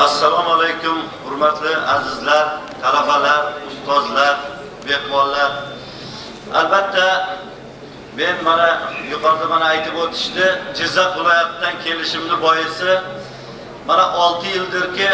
Assalomu alaykum, hurmatli azizlar, talabalar, ustozlar, mehmonlar. Albatta men mana yuqorida aytib o'tishdi, Jizzax viloyatidan kelishimni boisi mana 6 yildirki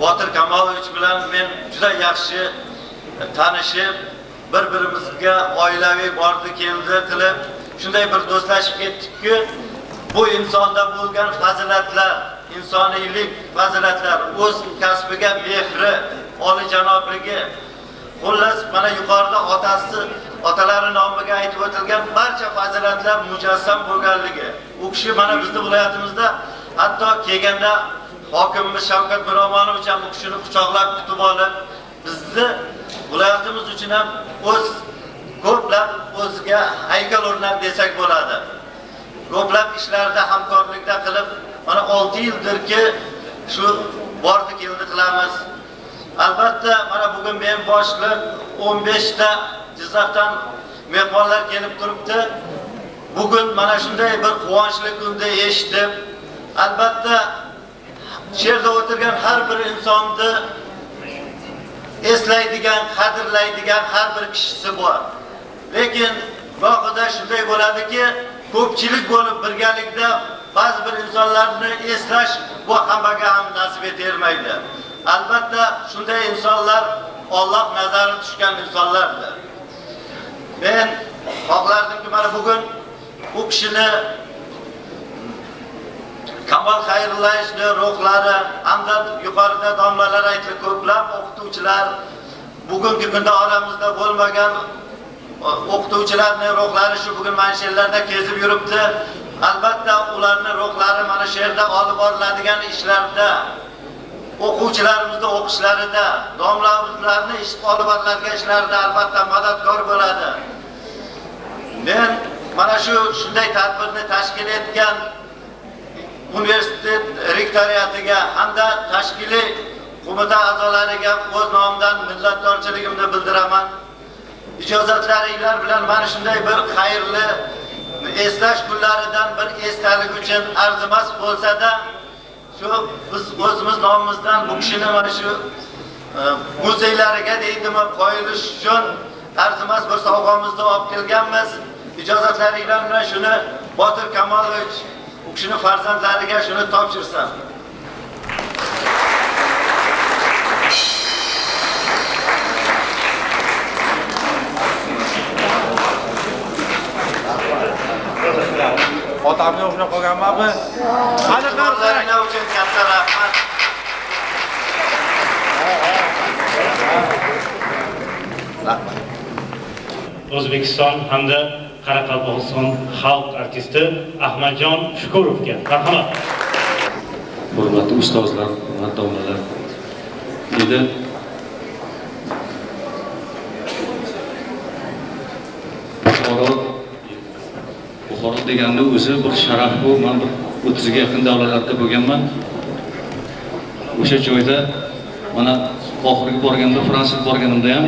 Botir Kamolovich bilan men juda yaxshi tanishib, bir-birimizga oilaviy bordi keldi qilib, shunday bir do'stlashib ketdikki, bu insonda bo'lgan fazilatlar, insoniylik fazilatlar, o'z kasbiga mehri, olijanobligi, xullas mana yuqorida otalari nomiga aytib o'tilgan barcha fazilatlar mujassam bo'lganligi. U kishi mana bizning viloyatimizda hatto kelganda hokimimiz Shavkat Miromonovich ham bu kishini quchoqlab kutib olib, bizni viloyatimiz uchun ham o'z ko'plab o'ziga haykal o'rnatdi desak bo'ladi. Ko'plab ishlarda hamkorlikda qilib, mana 6 yildirki shu bordi keldi qilamiz. Albatta mana bugun men boshliq 15 ta Jizzaxdan mehmonlar kelib turibdi. Bugun mana shunday bir quvonchli kunda eshitib, albatta yerda o'tirgan har bir insonni eslaydigan, qadrlaydigan har bir kishisi bor. Lekin voqeda shunday bo'ladiki, ko'pchilik bo'lib birgalikda ba'zi bir insonlarni eslash bu hammaga ham nasib etmaydi. Albatta shunday insonlar Alloh nazari tushgan insonlardir. Men xohlardimki mana bugun bu kishini Kamol Xayrullayevni ruhlari hamda yuqorida domlalar aytdi, ko'plab o'qituvchilar bugungi kunda oramizda bo'lmagan o'qituvchilarning ruhlari shu bugun mana shu yerlarda kezib yuribdi. Albatta ularning ruhlari mana shu yerda olib boriladigan ishlarda, o'quvchilarimizning o'qishlarida, domlalarning ish olib boriladigan ishlarida albatta madadkor bo'ladi. Men mana shunday tadbirni tashkil etgan universitet rektoriyatiga hamda tashkiliy qo'mita a'zolariga o'z nomimdan minnatdorchiligimni bildiraman. Ijozatlaringlar bilan mana shunday bir xayrli eslash kunlaridan bir esdalik uchun arzimas bo'lsa-da, shu biz o'zimiz nomimizdan bu kishini mana shu muzeylariga deydimi qo'yilish uchun arzimas bir sovg'amizni olib kelganmiz. Ijozatlaringlar bilan shuni Botir Kamolovich u kishini farzandlariga shuni topshirsam. Otamni o'xshab qolganmanmi? Qani qarzlaringlar uchun katta rahmat. O'zbekiston hamda Qoraqalpog'iston xalq artisti Ahmadjon Shukurovga marhamat. Hurmatli ustozlar, hurmatli domlalar. Endi Buxoro deganda o'zi bir sharaf bu. Men bir 30 ga yaqin davlatlarda bo'lganman. O'sha joyda mana oxirgi borganda, Fransiyaga borganimda ham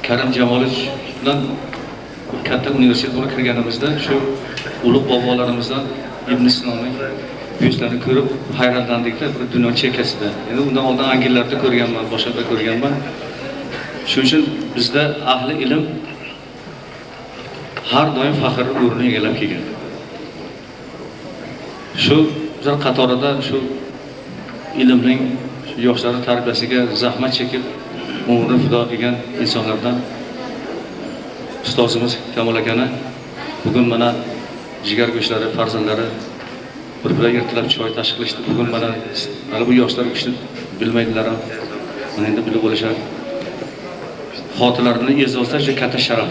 Karim Jamolovich bilan katta universitet bo'lib kirganimizda shu ulug' bobolarimizdan Ibn Sinoning yuzlarini ko'rib hayratlandikda, bir dunyo chekkasida. Endi undan oldin Angliyada ko'rganman, boshqada ko'rganman. Shuning uchun bizda ahli ilm har doim faxr o'rnini egallab kelgan. Shu qatorida shu ilmning yoshlar tarbiyasiga zahmat chekib umrini fido qilgan insonlardan ustozimiz Kamol akani bugun mana jigar go'shtlari farzandlari bir-biriga ertalab choy tashkil qilishdi. Bugun mana bu yoshlar u kishini bilmaydilar ham. Mana endi bilib olishar. Xotiralarini e'zozlash juda katta sharaf.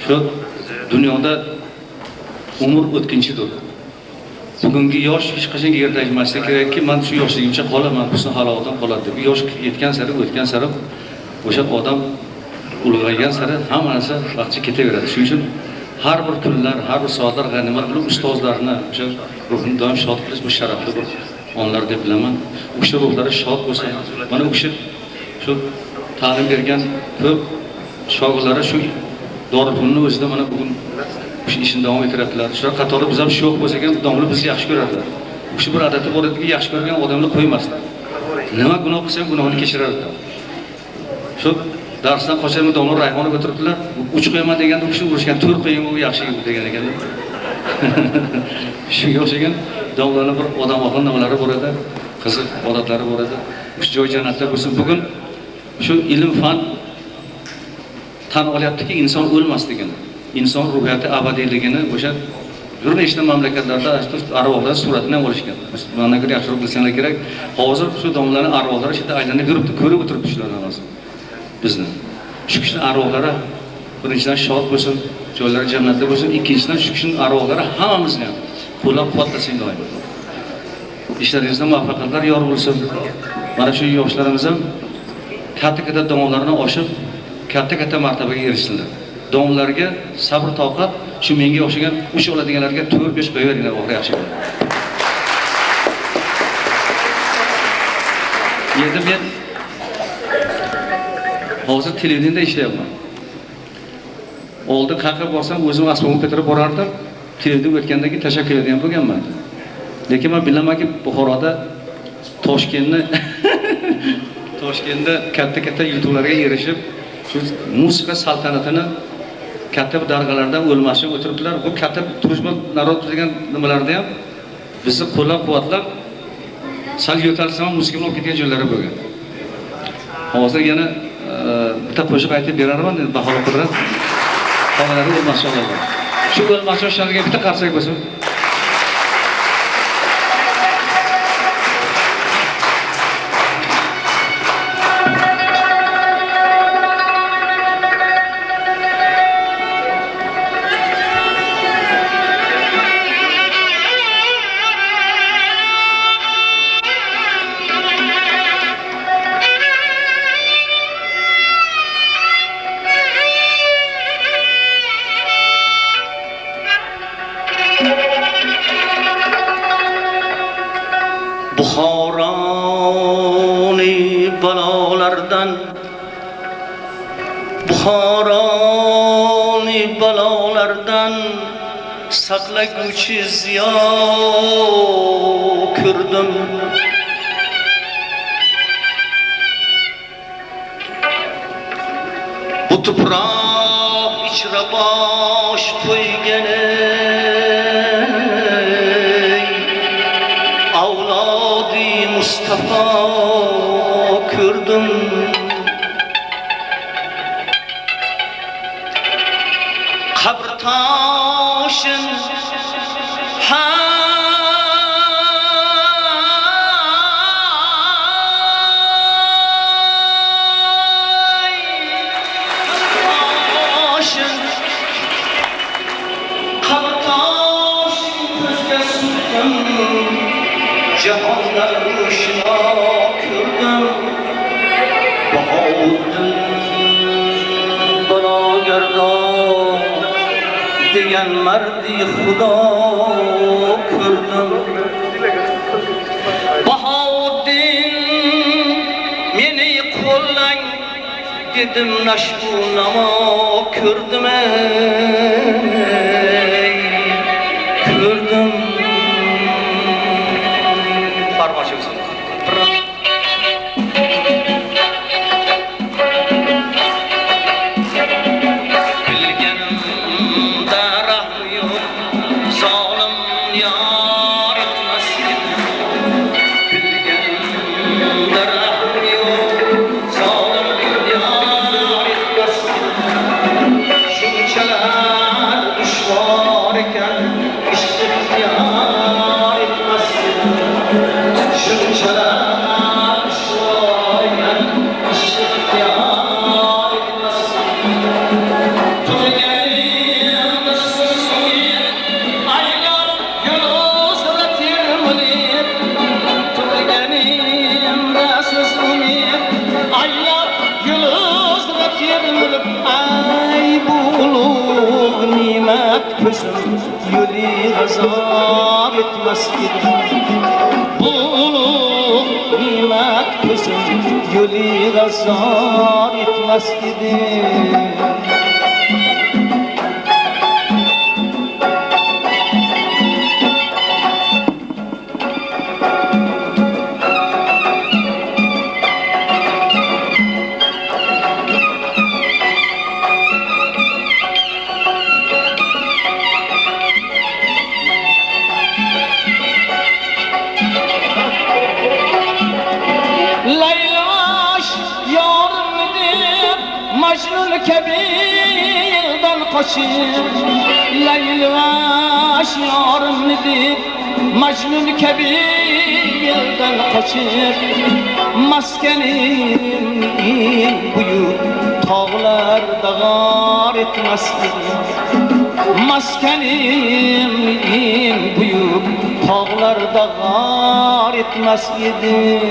Shu dunyoda umr o'tkinchidir. Bugungi yosh hech qachon yerda aytmaslik kerakki, men shu yoshligimcha qolaman, husn halovatim qoladi deb. Yosh yetgan sari, o'tgan sari o'sha odam ulg'aygan sari hamma narsa vaqti ketaveradi. Shuning uchun har bir kunlar, har bir soatlar g'animat qilib ustozlarni o'sha ruhini doim shod qilish bu sharafli bir onlar deb bilaman. U kishi ruhlari shod bo'lsa, mana u kishi shu ta'lim bergan ko'p shogirdlari shu Dorixonaning o'zida mana bugun shu ishni davom ettiradilar. Shular qatori biz ham sho'x bo'lsak ham domla bizni yaxshi ko'radilar. shu bir odati bor ediki, yaxshi ko'rgan odamni qo'ymasdi. Nima gunoh qilsa ham gunohini kechirardi. Shu darsdan qochaymi domla Rayhonov o'tiribdilar. Uch qo'yaman deganda u kishi urishgan, 4 qo'ying u yaxshi degan ekanlar. Shunga o'xshagan domlaning bir odam oqil nimalari bor edi, qiziq odatlari bor edi. Shu joy jannatda bo'lsin. Bugun shu ilm fan tan olyaptiki, inson o'lmasligini, inson ruhiyati abadiyligini o'sha bir nechta mamlakatlarda arvohlar suratini ham olishgan. Mendan ko'ra yaxshiroq bilsanglar kerak. Hozir shu domlaning arvohlari shu yerda aylanib yuribdi, ko'rib o'tiribdi shularni hozir. Bizni shu kishining arvohlari birinchidan shod bo'lsin, joylari jannatda bo'lsin, ikkinchidan shu kishining arvohlari hammamizni ham qo'llab-quvvatlasin doim. Ishlaringizda muvaffaqiyatlar yor bo'lsin. Mana shu yoshlarimiz ham katta-katta domlarni oshib, katta-katta martabaga erishsinlar. Domlarga sabr toqat, shu menga o'xshagan uch oladiganlarga 4-5 qo'yaveringlar, o'g'ri yaxshi bo'ladi. Endi men hozir televideniyada ishlayapman. Oldin qayerga borsam o'zim asbobni ko'tarib borardim. Televideniya o'tgandan keyin tashakkur etgan bo'lganman. Lekin men bilamanki, Buxoroda Toshkentda katta-katta yutuqlarga erishib, shu musiqa saltanatini katta bir darg'alardan o'lmasib o'tiribdilar. Bu katta turizm narod degan nimalarda ham bizni qo'llab-quvvatlab sal yo'talsam musiqa olib ketgan joylari bo'lgan. Hozir yana bitta qo'shiq aytib beraman, baholo qudrat. Qolganlari o'lmasholar. Shu o'lmasholarga bitta qarsak bo'lsin. Buxoroni balolardan saqlaguvchi ziyo ko'rdim. Bu tuproq ichra bosh qo'ygan avlodi Mustafa ko'rdim. Qabr toshin jahonlar rushno ko'rdim. Bahovuddin balogardan degan mardi xudo ko'rdim. Bahovuddin meni qo'llang dedim, nashbu namo ko'rdim. Ko'rdim. Yuli g'azor etmas edi. Bu ulug' ne'mat ko'zim yuli g'azor etmas edi. kebirden kaçır Leyl ve aşyarım nedir Mecnun kebirden kaçır Maskenim buyur Tağlar dağar etmezdir Maskenim buyur Tağlar dağar etmezdir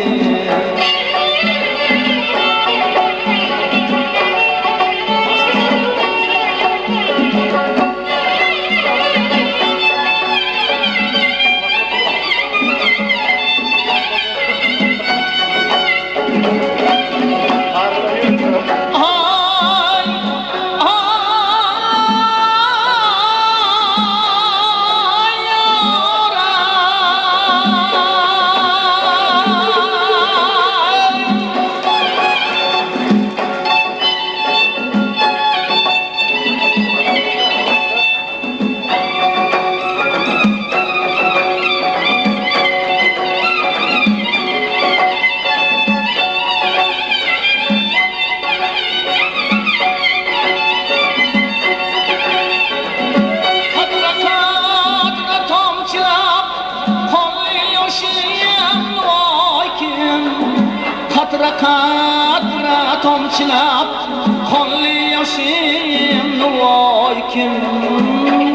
Qatra tomchilab qonli yoshim voy kim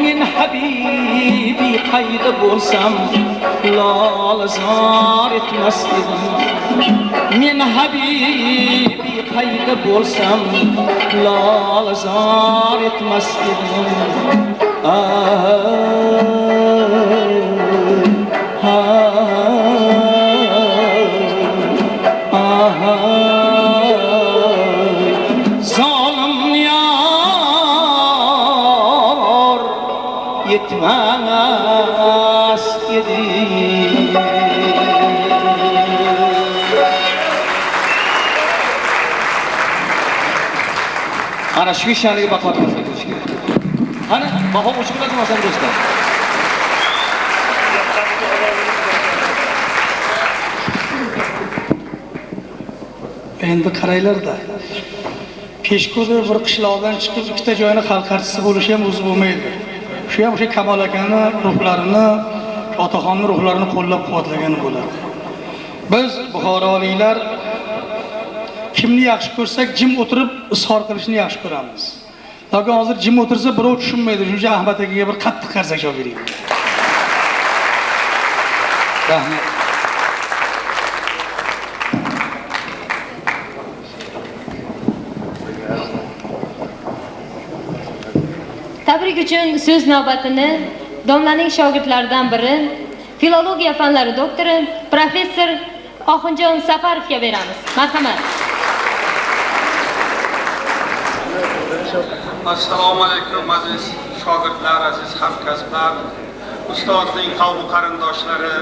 men habibi qayda bo'lsam lolazor etmas edim men habibi qayda bo'lsam lolazor etmas edim yetmez idi. Ana shu ishlarga baho berishimiz kerak. Ana baho o'chiqladi masalan do'stlar. Endi qaranglar-da. Peshko'da bir qishloqdan chiqib ikkita joyni xalq artisti bo'lishi ham o'zi bo'lmaydi. Shu ham o'sha Kamol akani ruhlarini, otaxonning ruhlarini qo'llab-quvvatlagan bo'ladi. Biz buxoroliklar kimni yaxshi ko'rsak, jim o'tirib izhor qilishni yaxshi ko'ramiz. Lekin hozir jim o'tirsa birov tushunmaydi. Shuning uchun Ahmad akaga bir qattiq qarsak javob bering. Rahmat. Tabrik uchun so'z navbatini domlaning shogirdlaridan biri, filologiya fanlari doktori, professor Oxunjon Safarovga beramiz. Marhamat. Assalomu alaykum aziz shogirdlar, aziz hamkasblar, ustozning qavm qarindoshlari.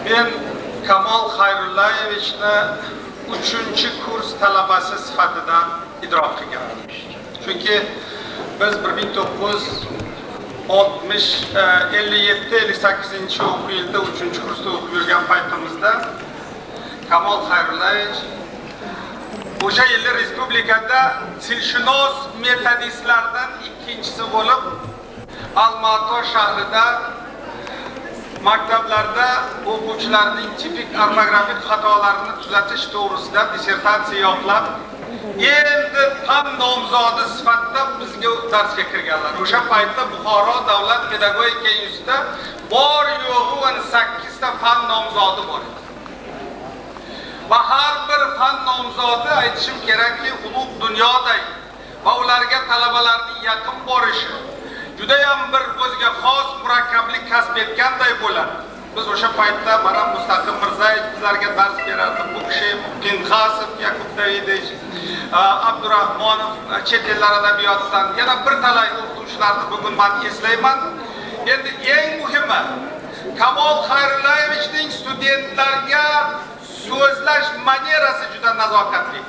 Men Kamol Xayrullayevichni 3-kurs talabasi sifatida idrok qilganman. Chunki biz 1957-58 o'quv yilida 3-kursda o'qib yurgan paytimizda Kamol Xayrullayevich o'sha yilda respublikada tilshunos metodistlardan ikkinchisi bo'lib Almato shahrida maktablarda o'quvchilarning tipik ortografik xatolarini tuzatish to'g'risida dissertatsiya yoqlab endi fan nomzodi sifatida bizga darsga kirganlar. O'sha paytda Buxoro davlat pedagogika institutida bor yo'g'i 18 ta fan nomzodi bor edi. Va har bir fan nomzodi aytishim kerakki, ulug' dunyoday va ularga talabalarning yaqin borishi juda ham bir o'ziga xos murakkablik kasb etganday bo'ladi. Biz o'sha paytda mana Mustaqim Mirzayev bizlarga dars berardi. Bu kishi Pinxasov, Yakub Davidovich, Abdurahmonov chet ellar adabiyotidan yana bir talay o'qituvchilarni bugun men eslayman. Endi eng muhimi Kamol Xayrullayevichning studentlarga so'zlash manierasi juda nazokatli.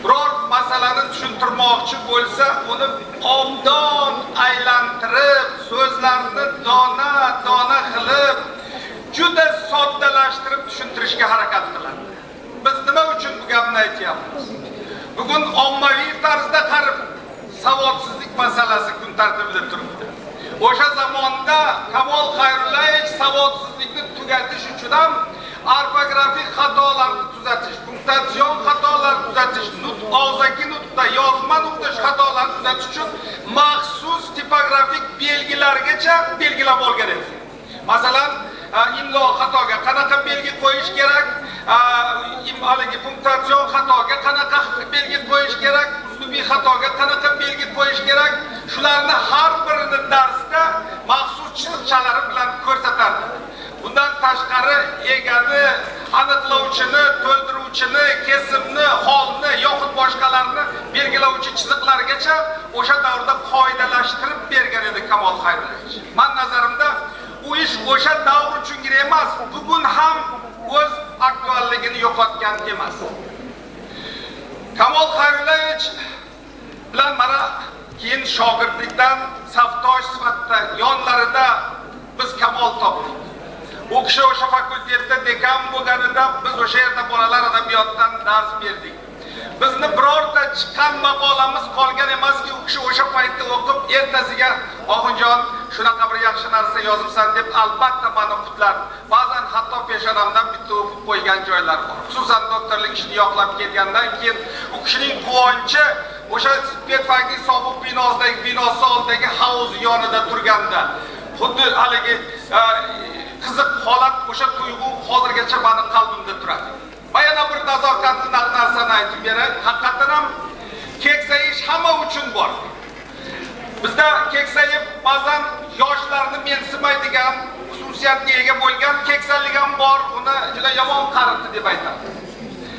Biror masalani tushuntirmoqchi bo'lsa, uni obdon aylantirib, so'zlarni dona qilib, juda soddalashtirib tushuntirishga harakat qiladi. Biz nima uchun bu gapni aytyapmiz? bugun ommaviy tarzda qarib savodsizlik masalasi kun tartibida turibdi. O'sha zamonda Kamol Xayrullayevich savodsizlikni tugatish uchun ham ortografik xatolarni tuzatish, punktatsion xatolarni tuzatish, og'zaki nutqda yozma nutqish xatolarni tuzatish uchun maxsus tipografik belgilargacha belgilab olgan edi. Masalan, imlo xatoga qanaqa belgi qo'yish kerak, haligi punktatsion xatoga qanaqa belgi qo'yish kerak, uslubiy xatoga qanaqa belgi qo'yish kerak, shularni har birini darsda maxsus chiziqchalari bilan ko'rsatardi. Bundan tashqari egani, aniqlovchini, to'ldiruvchini, kesimni, holni yoxud boshqalarni belgilovchi chiziqlargacha o'sha davrda qoidalashtirib bergan edi Kamol Xayrullayevich. Men nazarimda bu ish o'sha davr uchungina emas, bugun ham o'z aktualligini yo'qotgan emas. Kamol Xayrullayevich bilan mana keyin shogirdlikdan safdosh sifatida yonlarida biz Kamol topdik. U kishi o'sha fakultetda dekan bo'lganida biz o'sha yerda bolalar adabiyotdan dars berdik. Bizni birorta chiqqan maqolamiz qolgan emaski, u kishi o'sha paytda o'qib ertasiga Oxunjon shunaqa bir yaxshi narsa yozibsan deb albatta meni qutlardi. Ba'zan hatto peshonamdan bitta o'qib qo'ygan joylar bor. Xususan doktorlik ishini yoqlab ketgandan keyin u kishining quvonchi o'sha Petfagning sobiq binosi oldidagi havuz yonida turganda xuddi haligi qiziq holat, o'sha tuyg'u hozirgacha meni qalbimda turadi. Va yana bir nazokatli narsani aytib beray. Haqiqatan ham keksayish hamma uchun bor. Bizda keksayib ba'zan yoshlarni mensimaydigan xususiyatga ega bo'lgan keksalik ham bor, uni juda yomon qaribdi deb aytadi.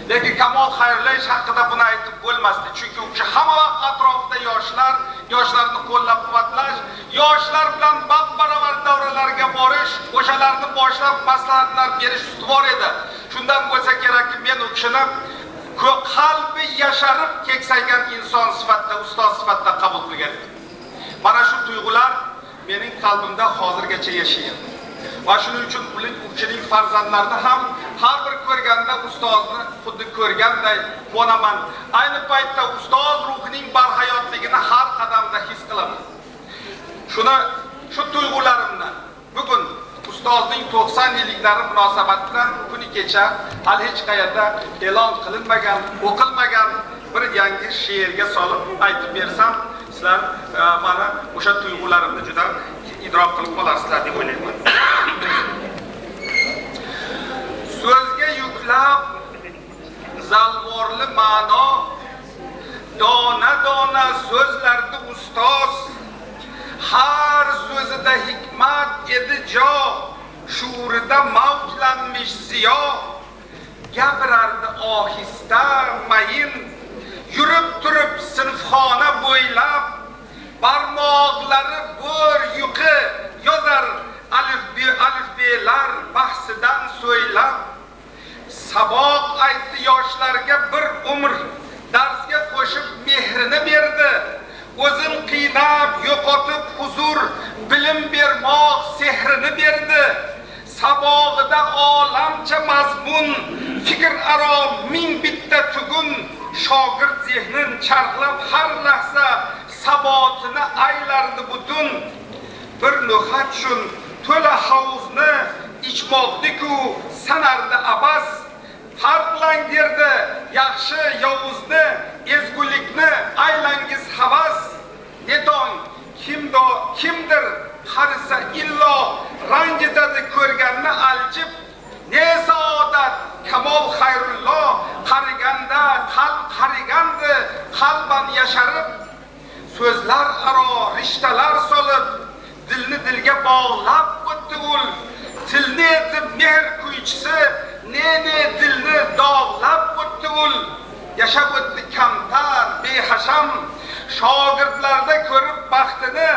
Lekin Kamol Xayrullayevich haqida buni aytib bo'lmasdi, chunki u kishi hamma vaqt atrofida yoshlarni qo'llab-quvvatlash, yoshlar bilan barobar davralarga borish, o'shalarni boshlab maslahatlar berish ustuvor edi. Shundan bo'lsa kerakki, men u kishini qalbi yasharib keksaygan inson sifatida, ustoz sifatida qabul qilgan edim. Mana shu tuyg'ular mening qalbimda hozirgacha yashaydi. Va shuning uchun u kishining farzandlarini ham har bir ko'rganda ustozni xuddi ko'rganday qo'naman. Ayni paytda ustoz ruhining barhayotligini har qadamda his qilaman. Shu tuyg'ularimni bugun ustozning 90 yilliklari munosabati bilan kuni kecha hali hech qayerda e'lon qilinmagan, o'qilmagan bir yangi she'rga solib aytib bersam, sizlar mana o'sha tuyg'ularimni juda idrok qilib qolasizlar deb o'ylayman. So'zga yuklab zalvorli ma'no, dona so'zlarni ustoz, har so'zida hikmat edi jo, shuurida mavjlanmish ziyo, gapirardi ohista mayin, yurib turib sinfxona bo'ylab, barmoqlari bo'r yuqi yozar alifbelar bahsidan so'ylab, saboq aytdi yoshlarga bir umr, darsga qo'shib mehrini berdi, o'zin qiynab yo'qotib huzur, bilim bermoq sehrini berdi, sabog'ida olamcha mazmun, fikr aro ming bitta tugun, shogird zehnin charxlab har lahza sabotini aylardi butun, bir no'xat shun to'la havuzni ichmoqdi-ku sanardi abas, farqlang derdi yaxshi yovuzni, ezgulikni aylangiz havas, nedon kimdir qarisa illo ranjitadi ko'rganni aljib, ne saodat Kamol Xayrullo qariganda qalb qarigandi, qalban yasharib, so'zlar aro rishtalar solib, dilni dilga bog'lab o'tdi ul, tilni etib mehr kuychisi, ne dilni dog'lab o'tdi ul, yashab o'tdi kamtar, behasham, shogirdlarda ko'rib baxtini,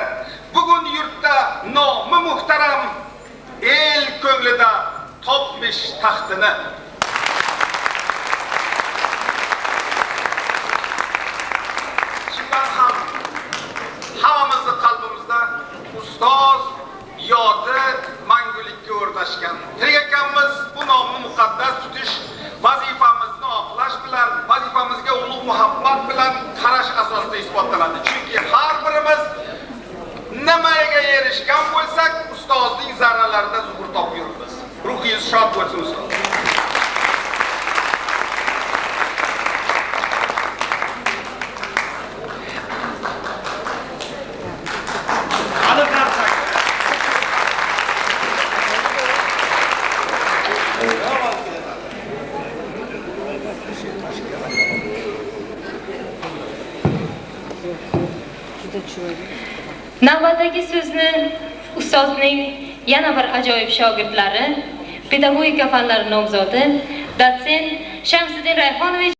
bugun yurtda nomi muhtaram, el ko'nglida topmish taxtini. Shundan ham hammamizni qalbimizda ustoz yodi mangulikka o'rnashgan. Tirik ekanmiz, bu nomni muqaddas tutish, vazifamizni oqlash bilan vazifamizga ulug' muhabbat muhabbat bilan qarash asosida isbotlanadi. Chunki har birimiz nimaga erishgan bo'lsak, ustozning zarralarida zuhur topib yuribmiz. Ruhingiz shod bo'lsin ustoz. Navbatdagi so'zni ustozning yana bir ajoyib shogirdlari, pedagogika fanlari nomzodi, dotsent Shamsiddin Rayhonovich